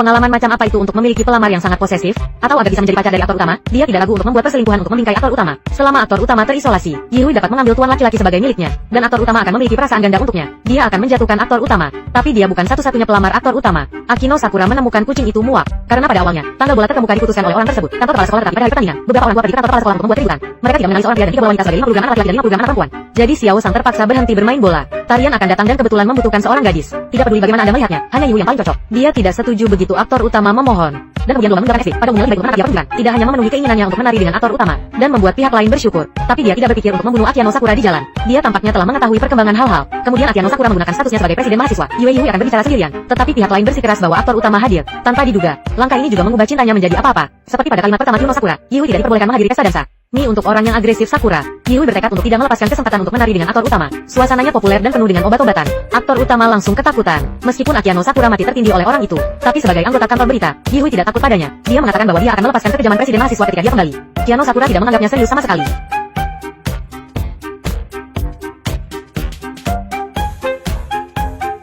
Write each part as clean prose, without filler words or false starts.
Pengalaman macam apa itu untuk memiliki pelamar yang sangat posesif, atau agar bisa menjadi pacar dari aktor utama? Dia tidak ragu untuk membuat perselingkuhan untuk membingkai aktor utama. Selama aktor utama terisolasi, Yihui dapat mengambil tuan laki-laki sebagai miliknya, dan aktor utama akan memiliki perasaan ganda untuknya. Dia akan menjatuhkan aktor utama, tapi dia bukan satu-satunya pelamar aktor utama. Akino Sakura menemukan kucing itu muak, karena pada awalnya, tanggal bola terkemuka diputuskan oleh orang tersebut. Kantor kepala sekolah tetapi pada hari pertandingan, beberapa orang tua pergi ke kantor kepala sekolah untuk membuat keributan. Mereka tidak mengenali seorang pria dan 3 wanita sebagai 50 gram anak laki-laki dan 50 gram anak perempuan. Jadi Xiao Sang terpaksa berhenti bermain bola. Tarian akan datang dan kebetulan membutuhkan seorang gadis. Tidak peduli bagaimana Anda melihatnya, hanya Yihui yang paling cocok. Dia tidak setuju begitu aktor utama memohon, dan kemudian Luma menggabungkan pada umumnya lebih baik untuk menangkap dia tidak hanya memenuhi keinginannya untuk menari dengan aktor utama, dan membuat pihak lain bersyukur, tapi dia tidak berpikir untuk membunuh Akino Sakura di jalan. Dia tampaknya telah mengetahui perkembangan hal-hal. Kemudian Akino Sakura menggunakan statusnya sebagai presiden mahasiswa. Yihui akan berbicara sendirian, tetapi pihak lain bersikeras bahwa aktor utama hadir. Tanpa diduga, langkah ini juga mengubah cintanya menjadi apa-apa. Seperti pada kalimat pertama Akino Sakura, Yihui tidak diperbolehkan menghadiri pesta dansa. Untuk orang yang agresif Sakura, Yihui bertekad untuk tidak melepaskan kesempatan untuk menari dengan aktor utama. Suasananya populer dan penuh dengan obat-obatan. Aktor utama langsung ketakutan. Meskipun Akino Sakura mati tertindih oleh orang itu, tapi sebagai anggota kantor berita, Yihui tidak takut padanya. Dia mengatakan bahwa dia akan melepaskan kekejaman presiden mahasiswa ketika dia kembali. Akino Sakura tidak menganggapnya serius sama sekali.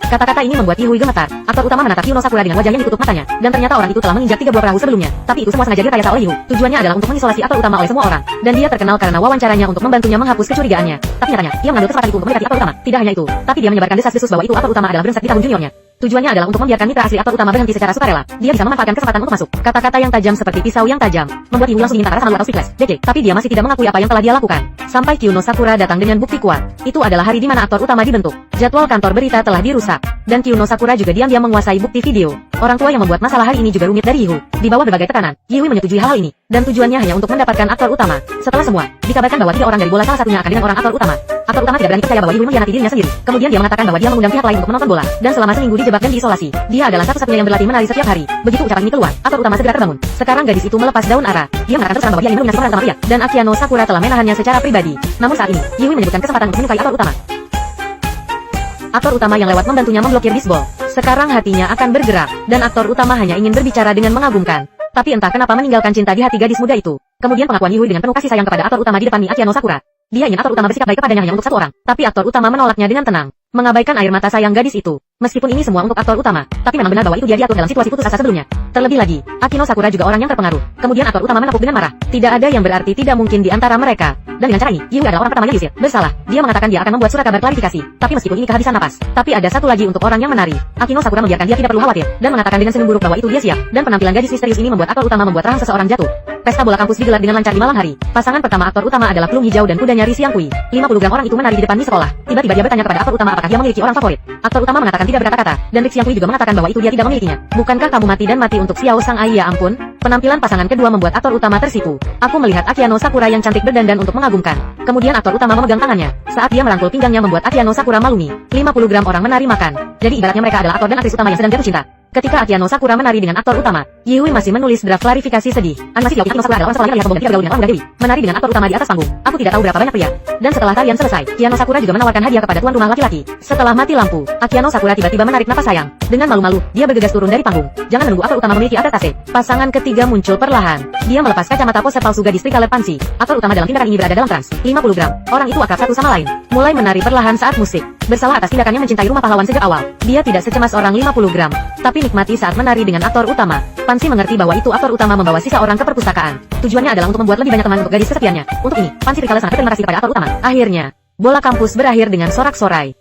Kata-kata ini membuat Yihui gemetar. Aktor utama menatap Akino Sakura dengan wajah yang ditutup matanya, dan ternyata orang itu telah menginjak 3 buah perahu sebelumnya. Tapi itu semua sengaja direkayasa oleh Yihui. Tujuannya adalah untuk mengisolasi aktor utama oleh semua orang, dan dia terkenal karena wawancaranya untuk membantunya menghapus kecurigaannya. Tapi nyatanya, dia mengambil kesempatan itu untuk mendekati aktor utama. Tidak hanya itu, tapi dia menyebarkan desas-desus bahwa itu aktor utama adalah brengsek di tahun juniornya. Tujuannya adalah untuk membiarkan mitra asli aktor utama berhenti secara sukarela. Dia bisa memanfaatkan kesempatan untuk masuk. Kata-kata yang tajam seperti pisau yang tajam membuat Yihui langsung ingin rasa malu atau speechless. DJ, tapi dia masih tidak mengakui apa yang telah dia lakukan. Sampai Akino Sakura datang dengan bukti kuat. Itu adalah hari di mana aktor utama dibentuk. Jadwal kantor berita telah dirusak, dan Akino Sakura juga diam-diam menguasai bukti video. Orang tua yang membuat masalah hari ini juga rumit dari Yihui. Di bawah berbagai tekanan, Yihui menyetujui hal ini, dan tujuannya hanya untuk mendapatkan aktor utama. Setelah semua, dikabarkan bahwa 3 orang dari bola salah satunya akan dengan orang aktor utama. Aktor utama tidak berani percaya bahwa Yihui mengkhianati dirinya sendiri. Kemudian dia mengatakan bahwa dia mengundang pihak lain untuk menonton bola, dan selama seminggu dijebak dan diisolasi. Dia adalah satu-satunya yang berlatih menari setiap hari. Begitu ucapan ini keluar, aktor utama segera terbangun. Sekarang gadis itu melepas daun ara. Dia mengatakan terus terang bahwa dia ingin melunasi pemeran utama pria, dan Akino Sakura telah menahannya secara pribadi. Namun saat ini, Yihui menyebutkan kesempatan untuk menyukai aktor utama. Aktor utama yang lewat membantunya memblokir bisbol. Sekarang hatinya akan bergerak, dan aktor utama hanya ingin berbicara dengan mengagumkan. Tapi entah kenapa meninggalkan cinta di hati gadis muda itu. Kemudian pengakuan Yihui dengan penuh kasih sayang kepada aktor utama di depan Akino Sakura. Dia ingin aktor utama bersikap baik kepadanya hanya untuk satu orang, tapi aktor utama menolaknya dengan tenang, mengabaikan air mata sayang gadis itu. Meskipun ini semua untuk aktor utama, tapi memang benar bahwa itu dia diatur dalam situasi putus asa sebelumnya. Terlebih lagi, Akino Sakura juga orang yang terpengaruh. Kemudian aktor utama menepuk dengan marah. Tidak ada yang berarti tidak mungkin di antara mereka. Dan dengan cara ini, Yihui adalah orang pertama yang diusir. Bersalah. Dia mengatakan dia akan membuat surat kabar klarifikasi. Tapi meskipun ini kehabisan napas, tapi ada satu lagi untuk orang yang menari. Akino Sakura membiarkan dia tidak perlu khawatir, dan mengatakan dengan senyum buruk bahwa itu dia siap. Dan penampilan gadis misterius ini membuat aktor utama membuat rahang seseorang jatuh. Pesta bola kampus digelar dengan lancar di malam hari. Pasangan pertama aktor utama adalah Plum Hijau dan kudanya Ri Xiangqui. 50 gram orang itu menari di depan sekolah. Tiba-tiba dia bertanya kepada aktor utama apakah dia memiliki orang favorit. Aktor utama mengatakan tidak berkata-kata, dan Ri Xiangqui juga mengatakan bahwa itu dia tidak memilikinya. Bukankah kamu mati dan mati untuk Xiao Sang Ai? Ya ampun. Penampilan pasangan kedua membuat aktor utama tersipu. Aku melihat Akino Sakura yang cantik berdandan untuk mengagumkan. Kemudian aktor utama memegang tangannya. Saat dia merangkul pinggangnya membuat Akino Sakura malumi. 50 gram orang menari makan. Jadi ibaratnya mereka adalah aktor dan aktris utama yang sedang jatuh cinta. Ketika Akino Sakura menari dengan aktor utama, Yihui masih menulis draft klarifikasi sedih. Animasi dilakukan Akino Sakura adalah orang sekolah yang sombong dan tidak bergaul dengan orang muda Dewi. Menari dengan aktor utama di atas panggung. Aku tidak tahu berapa banyak pria. Dan setelah tarian selesai, Akino Sakura juga menawarkan hadiah kepada tuan rumah laki-laki. Setelah mati lampu, Akino Sakura tiba-tiba menarik napas sayang. Dengan malu-malu, dia bergegas turun dari panggung. Jangan menunggu aktor utama memiliki adaptase. Pasangan ketiga muncul perlahan. Dia melepas kacamata pose palsu gadis Trikalet Pansi. Aktor utama dalam tindakan ini berada dalam trans. 50 gram. Orang itu akrab satu sama lain. Mulai menari perlahan saat musik. Bersalah atas tindakannya mencintai rumah pahlawan sejak awal. Dia tidak secemas orang 50 gram. Tapi nikmati saat menari dengan aktor utama. Pansi mengerti bahwa itu aktor utama membawa sisa orang ke perpustakaan. Tujuannya adalah untuk membuat lebih banyak teman untuk gadis kesepiannya. Untuk ini, Pansi Trikalet sangat berterima kasih kepada aktor utama. Akhirnya, bola kampus berakhir dengan sorak-sorai.